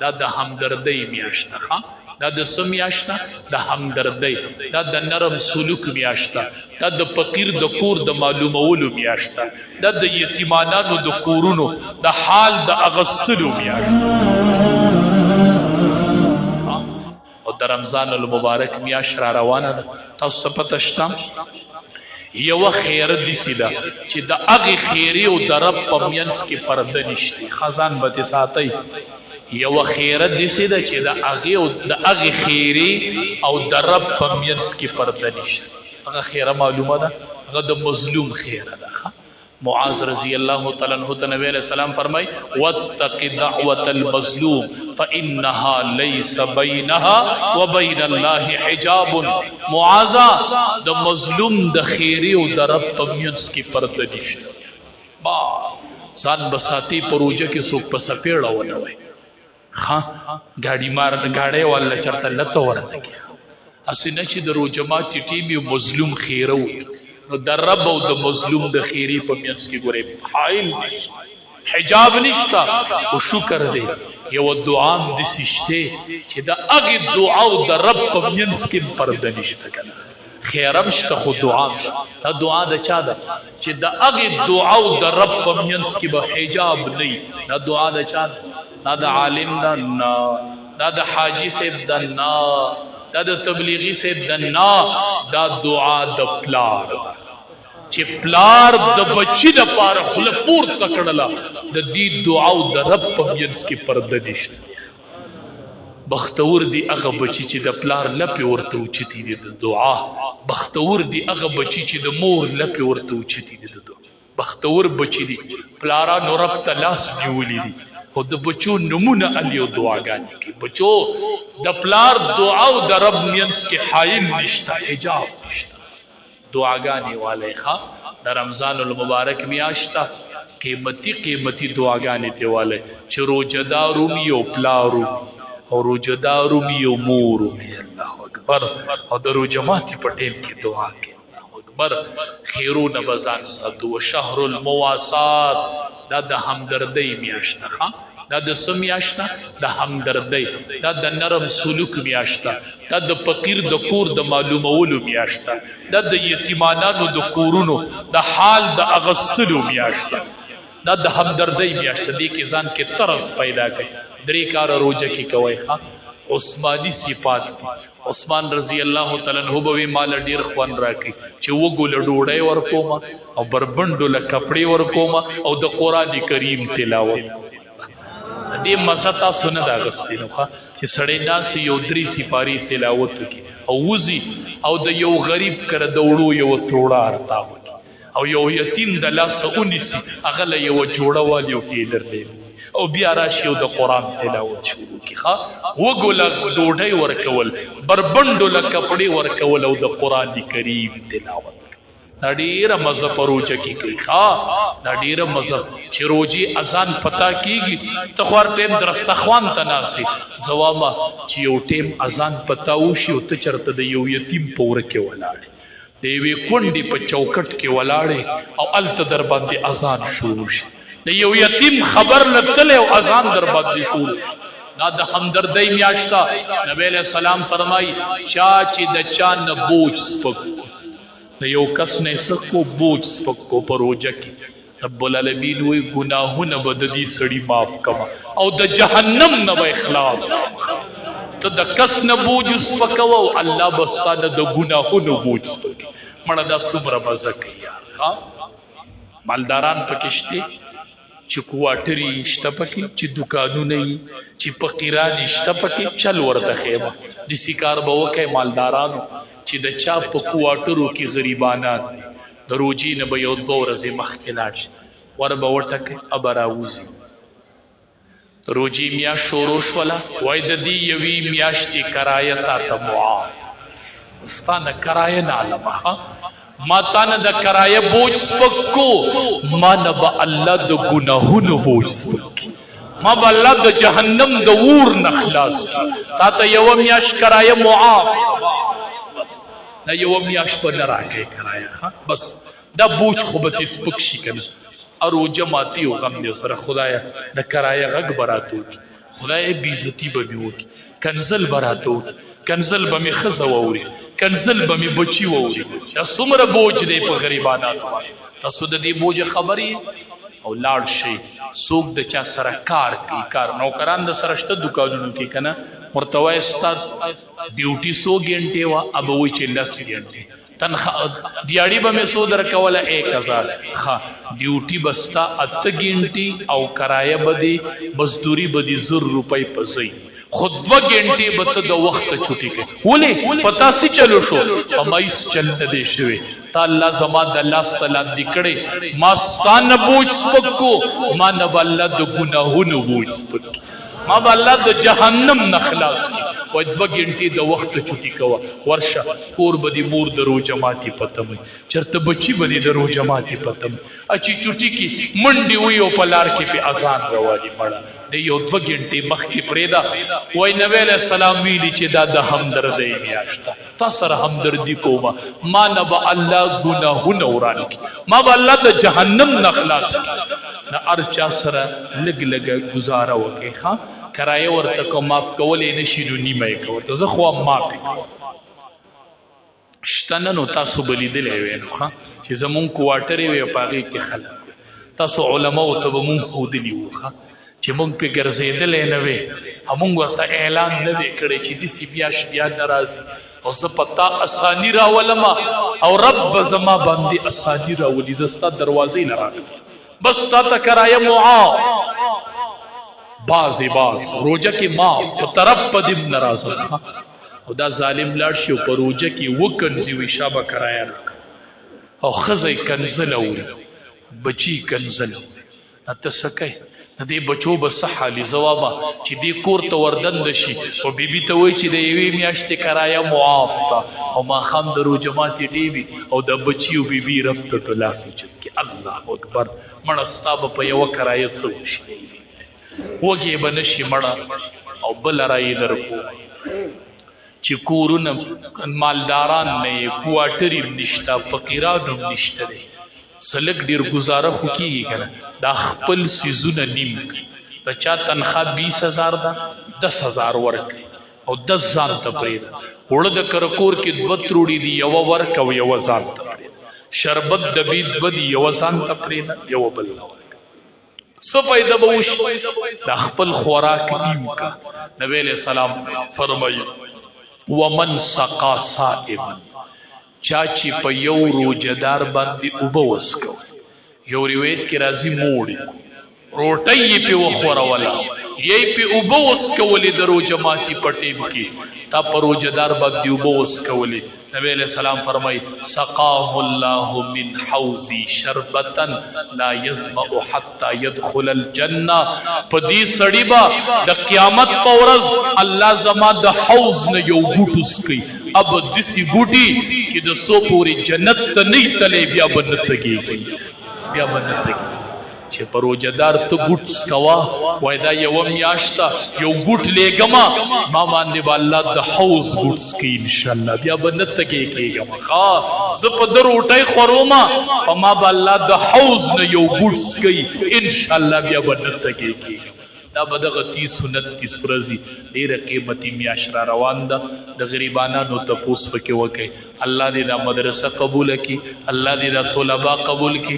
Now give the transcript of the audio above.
دا د همدردۍ میاشت ده. دا د څه میاشت ده؟ د همدردۍ. دا د نرم سلوک میاشت ده. دا د فقیر د کور د معلومولو میاشت ده. دا د یتیمانانو د کورونو د حال د اغستلو میاشت ده. او د رمضان المبارک میاشت را روانه ده. تاسو ته پته شته یوه خیره داسې ده چې د هغې خیرې او د رب په منځ کې پرده نشته. خزان به ترې ساتئ. یوه خیره داسې ده چې د هغې خیرې او د رب په منځ کې پرده نشته. هغه خیره معلومه ده، هغه د مظلوم خیره ده. معاذ رضی اللہ تعالیٰ عنہ ته نبی علیہ السلام فرمائی واتق دعوة المظلوم فإنها ليس بينها وبين الله حجاب. معاذا د مظلوم د خیری او د رب په منځ کې پرده نشته. با ځان بساتی پروژه کې څوک په سپېړه ونه وای ګاډی والا چرته لته ورته کې هسې نه چې د روژه ماتي ټیم یو مظلوم خیره وکړي نو د رب او د مظلوم د خیری په منځ کې ګورې حائل نشته، حجاب نشته. او شکر دی یو دعا هم داسې شته چې د هغې دعا او د رب په منځ کې پرده نشته. کنه خیر هم شته خو دعا هم شته. دا دعا د چا ده چې د هغې دعا او د رب په منځ کې به حجاب نه وي. دا دعا د چا ده؟ دا د عالم ده نه، دا د حاجي صاحب ده نه، دا د تبلیغی صاحب ده نه. دا دعا د پلار ده چې پلار د بچی دپاره خوله پورته کړله د دې دعا او د رب په منځ کې پرده نشته. بختور دی هغه بچی چې د پلار لپې ورته اوچتې دي د دعا. بختور دی هغه بچی چې د مور لپې ورته اوچتې دي د دعا. بختور بچی دی پلارانو رب ته لاس نیولي دي خو د بچو نمونه علی او دعاګانې کوي. بچو د پلار دعا او د رب منځ کې حایل نشته، حجاب نشته. دعاګانې والی ښه د رمضان المبارک میاشت ده. قیمتي دعاګانې ته والی چې روژهدار ومي او پلار ومي او روژهدار ومي او مور ومي. الله اکبر. او د روژه ماتي په ټیم کې دعا کوي. الله اکبر. خیرونه به ځان ساتو. شهر المواسات دا د همدردۍ میاشت ده. دا د څه میاشت ده؟ د همدردۍ. دا د نرم سلوک میاشت ده. دا د فقیر د کور د معلومولو میاشت ده. دا د یتیمانانو د کورونو د حال د اغستلو میاشت ده. دا د همدردۍ میاشت ده. دې کې ځان کې طرز پیدا کړئ. 3 کاره روژه کې کوئ. عثماني صفات دي. عثمان رضی الله تعالی عنہ به مال ډیر خوان راکړي چې وګو له ډوډۍ ورکوم او بربندو له کپړې ورکوم او د قران کریم تلاوت. دې مزه تاسو نه دا غوښتي نو چې سړی داسې یو 3 سپارې تلاوت وکړي او وځي او د یو غریب کره د وړو یو توړه ارتا وکړي او یو یتیم د لاسه ونیسي هغه له یوه جوړه والي او ټیلر دی او بیا راشي او د قرآن تلاوت شروع کړي. وږو له ډوډۍ ورکول، بربنډو له کپړې ورکول او د قرآن کریم تلاوت. دا ډېره مزه په روژه کې کوي. دا ډېره مزه چې روژې اذان پتا کېږي ته خو هر ټایم درستخوان ته ناستې. زه وایم چې یو ټایم اذان پتا وشي او ته چېرته د یو یتیم په وره کې ولاړې د یوې کونډې په چوکټ کې ولاړې او هلته در باندې اذان شروع شي د یو یتیم خبر لتلی او اذان در باندې شروع شي. دا د همدردۍ میاشت ده. نبی علیہ السلام فرمایي چا چې د چا نه بوج سپک د یو کس نه سکو بوج سپک کو په روژه کې رب العالمین وایي ګناهونه به د دې سړي معاف کړه او د جهنم نه به خلاص. ته د کس نه بوج سپکوه او الله به ستا نه د ګناهونو بوج سپکوي. مړه دا څومره مزه کوي یار. مالداران پکې شته چې کوارټرې شته پکې چې دوکانونه یي چې فقیران شته پکې. چل ورته خیمه داسې کار به وکړئ مالدارانو چې د چا په کوارټرو کې غریبانان دي د روژې نه به یو 2 ورځې مخکې لاړ شي ور به وټکئ ابه راوځي. د روژې میاشت شروع شوله وایي د دې یوې میاشتې کرایه تا ته معاف. ستا نه کرایه نه علمه ما تا نه د کرایه بوج سپک کو ما نه به الله د ګناهونو بوج سپک کي. ما به الله د جهنم د اور نه خلاص کي. تا ته یوه میاشت کرایه معاف. دا یوه میاشت به نه راکوې کرایه. بس دا بوج خو به تې سپک شي که نه. روژه ماتي او غم دی سره خدایه د کرایه غږ به راته وکړي خدای بیزتی به مې وکړي کنزل به راته وکړي کنزل به مې ښځه واوري کنزل به مې بچي واوري دا څومره بوج دی په غریبانانو باندې تاسو د دې بوج خبرې او لاړ شئ څوک د چا سره کار کوي کار نوکران د سره شته دکانونو کې که نه ورته وایي ستا ډیوټي 100 ګنټې وه اب وایي چې 10 ګنټې دیاړي به مې څو درکوله 1000 ښه ډیوټي به ستا 8 ګنټې او کرایه به دې مزدوري به دې 1000 روپۍ په ځای خو 2 ګنټې به ته د وخته چوټي کوې ولې په تاسې چلو شو په مایس چل نه دی شوی تا الله زما د لاس تلات دي کړی ما ستا نه بوج سپک کو ما نه به الله د ګناهونو بوج سپک ما به الله د جهنم نه خلاص کړي وایي 2 ګنټې د وخته چوټي کوه ورشه کور به دې مور د روژه ماتې پته وي چېرته بچي به دې د روژه ماتې پته وي چې چوټي کې منډې وي او په لار کې پې اذان رواني مړه د یو 2 ګنټې مخکې پرېږده وایي نبی علیه السلام ویلي چې دا د همدردۍ میاشت ده تا سره همدردي کومه ما نه به الله ګناهونه وران کړي ما به الله د جهنم نه خلاص کړي د هر چا سره لږ لږه ګزاره وکړئ ښه کرایه ورته که معاف کولی نه شي نو نیمه یې که ورته زه خو هم معافې کوم شته نه نو تاسو به لیدلی وی نو ښه چې زمونږ کوارټرې وی په هغې کې خلک تاسو علماو ته به مونږ ښودلي وو ښه چې مونږ پې ګرځېدلی نه وی مونږ ورته اعلان نه دی کړی چې داسې میاشت بیا نه راځي او زه په تا اساني راولمه او رب به زما باندې اساني راولي زه ستا دروازې نه راغلم بس تا ته کرایه معاف باز روجه کې ما په طرف په دې نه راځم او دا ظالم لاړ شي او په روجه کې وکنځي وي شابه کرایه راکړه او ښځه کنزل اوري بچي کنزل ته څه کوي د دې بچو به څه حالي ځوابه چې دې کور ته وردنده شي او بیبي ته وایي چې د یوې میاشتې کرایه معاف ده او ماښام د روژه ماتې ډېوي او د بچي او بیبي رب ته په لاس اوچت کړي الله اکبر مړه ستا به په یوه کرایه څه وشي وږې به نه شي مړه او بله رایې درکو چې کورونه مالداران نه یې کوارټر هم نشته فقیران هم نشته دی سلک ډیر گزاره خو کیږي کنه دا خپل سیزونه نیم د چا تنخواه 20,000 ده 10,000 ورکړي او 10 ځان ته پرېږده اوړه د کرکور کې 2 تروړي دي یوه ورکه او یوه ځان ته پرېږده شربت ډبي 2 دي یوه ځان ته پرېږده یوه بل له ورکړه څه فایده به وشي دا خپل خوراک نیم کا نبی علیه السلام فرمایي ومن سقا صائما چا چې په یو روجهدار باندې اوبه وڅکو یو روایت کې راځي موړې روټۍ یې پې وخوروله یې پې اوبه وڅکولې د روژه ماتي په ټیم کې تا په روجهدار باندې اوبه وڅکولې نبی علیہ السلام فرمائی سقاه الله من حوزی شربتا لا یظمأ حتی یدخل الجنہ په دې سړي به د قیامت په ورځ الله زما د حوض نه یو ګوټ وڅکي اب داسې ګوټي چې د څو پورې جنت ته نه تللی بیا به نه تږېږي بیا به نه تږي چې په روجهدار ته ګوټ څکوه وایي دا یوه میاشته یو ګوټ لیږمه ما باندې به الله د حوض ګوټ څکي انشاءالله بیا به نه تږې کېږم ښه زه په ده روټۍ خورومه په ما به الله د حوض نه یو ګوټ څکي انشاءالله بیا به نه تږې کېږم دا به دغه 30-29 ورځې ډېره قیمتي میاشت را روان ده د غریبانانو تپوس پکې وکئ الله دې دا مدرسه قبوله کړي الله دې دا طلبا قبول کړي